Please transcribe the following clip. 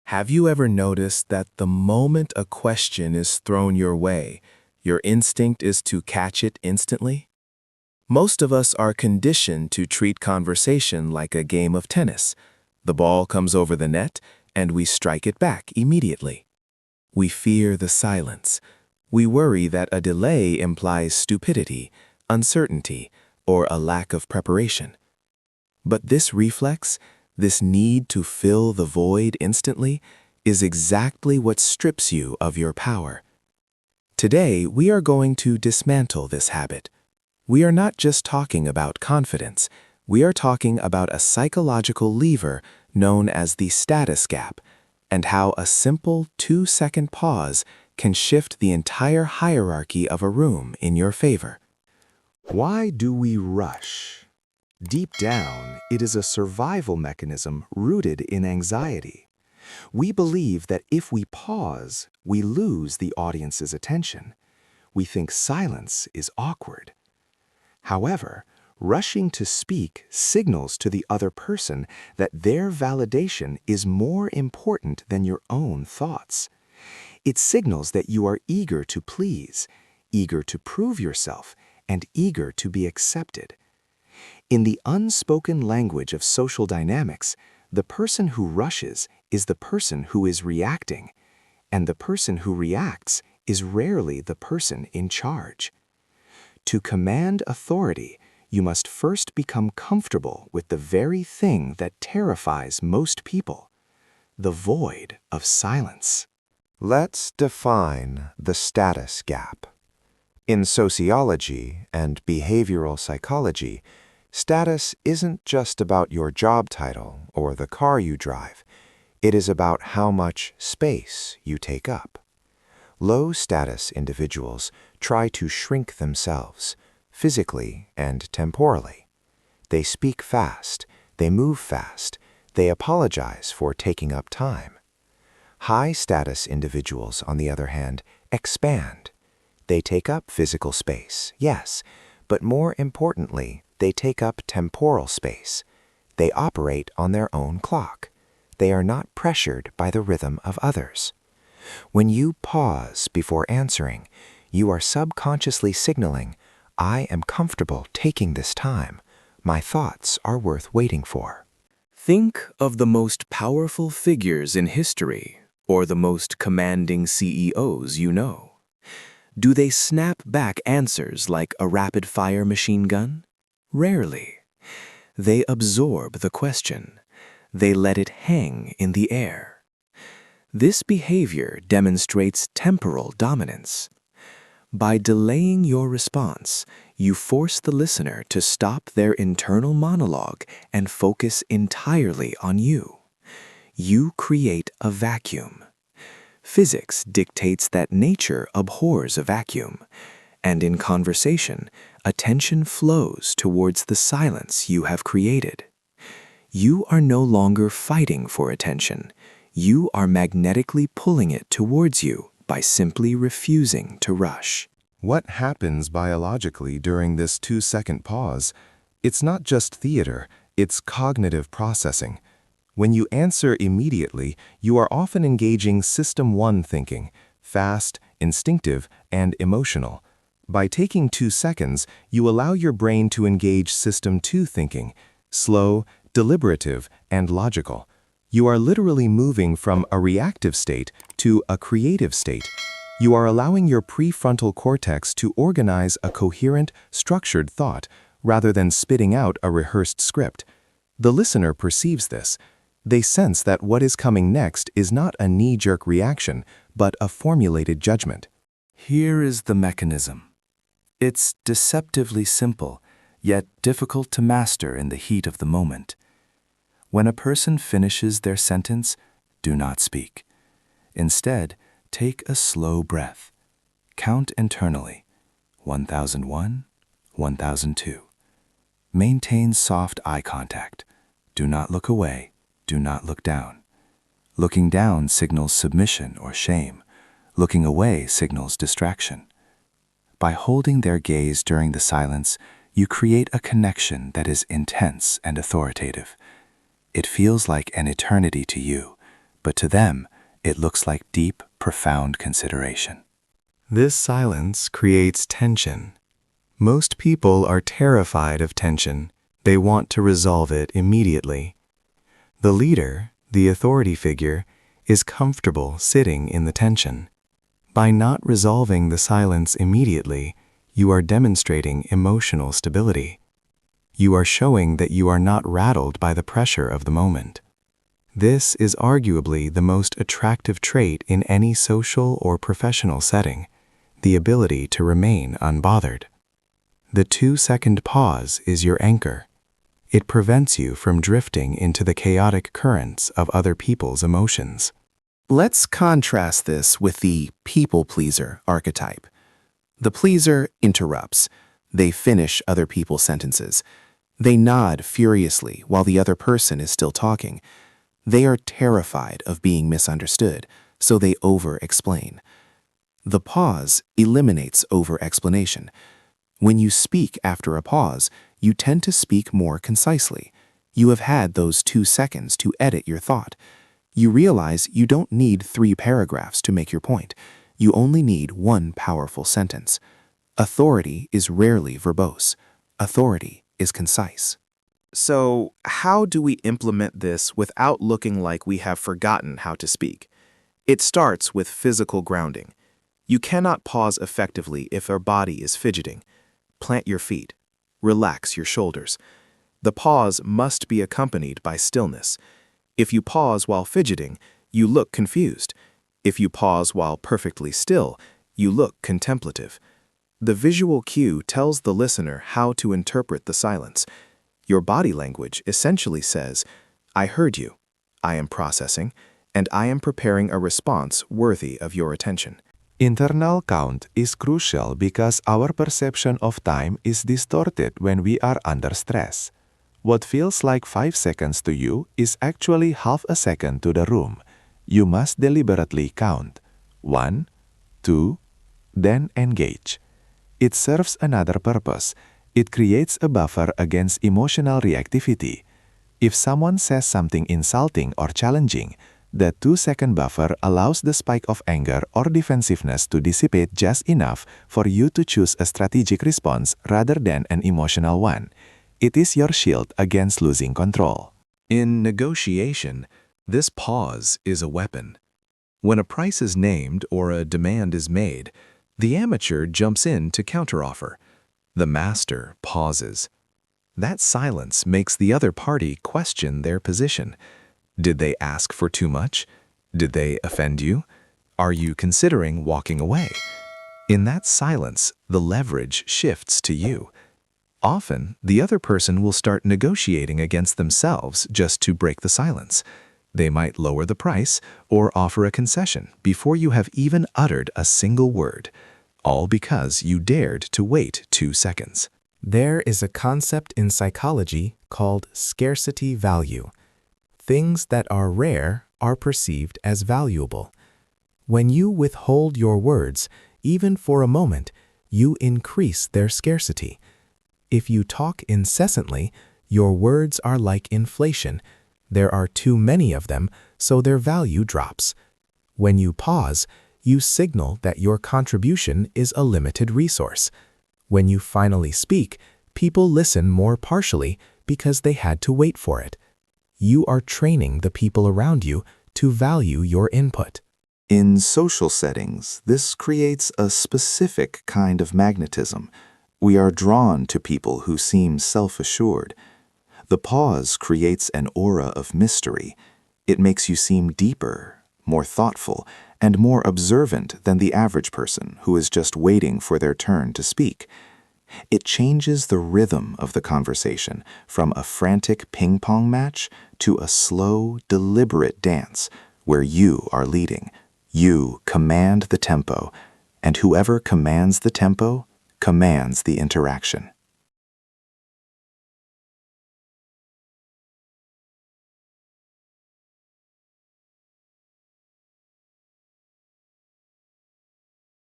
Have you ever noticed that the moment a question is thrown your way, your instinct is to catch it instantly? Most of us are conditioned to treat conversation like a game of tennis. The ball comes over the net, and we strike it back immediately. We fear the silence. We worry that a delay implies stupidity, uncertainty, or a lack of preparation. But this reflex, this need to fill the void instantly, is exactly what strips you of your power. Today, we are going to dismantle this habit. We are not just talking about confidence. We are talking about a psychological lever known as the status gap, and how a simple 2-second pause can shift the entire hierarchy of a room in your favor. Why do we rush? Deep down, it is a survival mechanism rooted in anxiety. We believe that if we pause, we lose the audience's attention. We think silence is awkward. However, rushing to speak signals to the other person that their validation is more important than your own thoughts. It signals that you are eager to please, eager to prove yourself, and eager to be accepted. In the unspoken language of social dynamics, the person who rushes is the person who is reacting, and the person who reacts is rarely the person in charge. To command authority, you must first become comfortable with the very thing that terrifies most people, the void of silence. Let's define the status gap. In sociology and behavioral psychology, status isn't just about your job title or the car you drive. It is about how much space you take up. Low-status individuals try to shrink themselves, physically and temporally. They speak fast, they move fast, they apologize for taking up time. High-status individuals, on the other hand, expand. They take up physical space, yes, but more importantly, they take up temporal space. They operate on their own clock. They are not pressured by the rhythm of others. When you pause before answering, you are subconsciously signaling, I am comfortable taking this time. My thoughts are worth waiting for. Think of the most powerful figures in history, or the most commanding CEOs you know. Do they snap back answers like a rapid-fire machine gun? Rarely. They absorb the question. They let it hang in the air. This behavior demonstrates temporal dominance. By delaying your response, you force the listener to stop their internal monologue and focus entirely on you. You create a vacuum. Physics dictates that nature abhors a vacuum, and in conversation, attention flows towards the silence you have created. You are no longer fighting for attention. You are magnetically pulling it towards you by simply refusing to rush. What happens biologically during this 2-second pause? It's not just theater, it's cognitive processing. When you answer immediately, you are often engaging System 1 thinking, fast, instinctive, and emotional. By taking 2 seconds, you allow your brain to engage System 2 thinking, slow, deliberative, and logical. You are literally moving from a reactive state to a creative state. You are allowing your prefrontal cortex to organize a coherent, structured thought rather than spitting out a rehearsed script. The listener perceives this. They sense that what is coming next is not a knee-jerk reaction, but a formulated judgment. Here is the mechanism. It's deceptively simple, yet difficult to master in the heat of the moment. When a person finishes their sentence, do not speak. Instead, take a slow breath. Count internally, 1001, 1002. Maintain soft eye contact. Do not look away. Do not look down. Looking down signals submission or shame. Looking away signals distraction. By holding their gaze during the silence, you create a connection that is intense and authoritative. It feels like an eternity to you, but to them, it looks like deep, profound consideration. This silence creates tension. Most people are terrified of tension. They want to resolve it immediately. The leader, the authority figure, is comfortable sitting in the tension. By not resolving the silence immediately, you are demonstrating emotional stability. You are showing that you are not rattled by the pressure of the moment. This is arguably the most attractive trait in any social or professional setting, the ability to remain unbothered. The 2-second pause is your anchor. It prevents you from drifting into the chaotic currents of other people's emotions. Let's contrast this with the people-pleaser archetype. The pleaser interrupts. They finish other people's sentences. They nod furiously while the other person is still talking. They are terrified of being misunderstood, so they over-explain. The pause eliminates over-explanation. When you speak after a pause, you tend to speak more concisely. You have had those 2 seconds to edit your thought. You realize you don't need 3 paragraphs to make your point. You only need 1 powerful sentence. Authority is rarely verbose. Authority is concise. So, how do we implement this without looking like we have forgotten how to speak? It starts with physical grounding. You cannot pause effectively if your body is fidgeting. Plant your feet. Relax your shoulders. The pause must be accompanied by stillness. If you pause while fidgeting, you look confused. If you pause while perfectly still, you look contemplative. The visual cue tells the listener how to interpret the silence. Your body language essentially says, I heard you, I am processing, and I am preparing a response worthy of your attention. Internal count is crucial because our perception of time is distorted when we are under stress. What feels like 5 seconds to you is actually half a second to the room. You must deliberately count. 1, 2, then engage. It serves another purpose. It creates a buffer against emotional reactivity. If someone says something insulting or challenging, the 2-second buffer allows the spike of anger or defensiveness to dissipate just enough for you to choose a strategic response rather than an emotional one. It is your shield against losing control. In negotiation, this pause is a weapon. When a price is named or a demand is made, the amateur jumps in to counteroffer. The master pauses. That silence makes the other party question their position. Did they ask for too much? Did they offend you? Are you considering walking away? In that silence, the leverage shifts to you. Often, the other person will start negotiating against themselves just to break the silence. They might lower the price or offer a concession before you have even uttered a single word, all because you dared to wait 2 seconds. There is a concept in psychology called scarcity value. Things that are rare are perceived as valuable. When you withhold your words, even for a moment, you increase their scarcity. If you talk incessantly, your words are like inflation. There are too many of them, so their value drops. When you pause, you signal that your contribution is a limited resource. When you finally speak, people listen more partially because they had to wait for it. You are training the people around you to value your input. In social settings, this creates a specific kind of magnetism. We are drawn to people who seem self-assured. The pause creates an aura of mystery. It makes you seem deeper, more thoughtful, and more observant than the average person who is just waiting for their turn to speak. It changes the rhythm of the conversation from a frantic ping-pong match to a slow, deliberate dance where you are leading. You command the tempo, and whoever commands the tempo commands the interaction.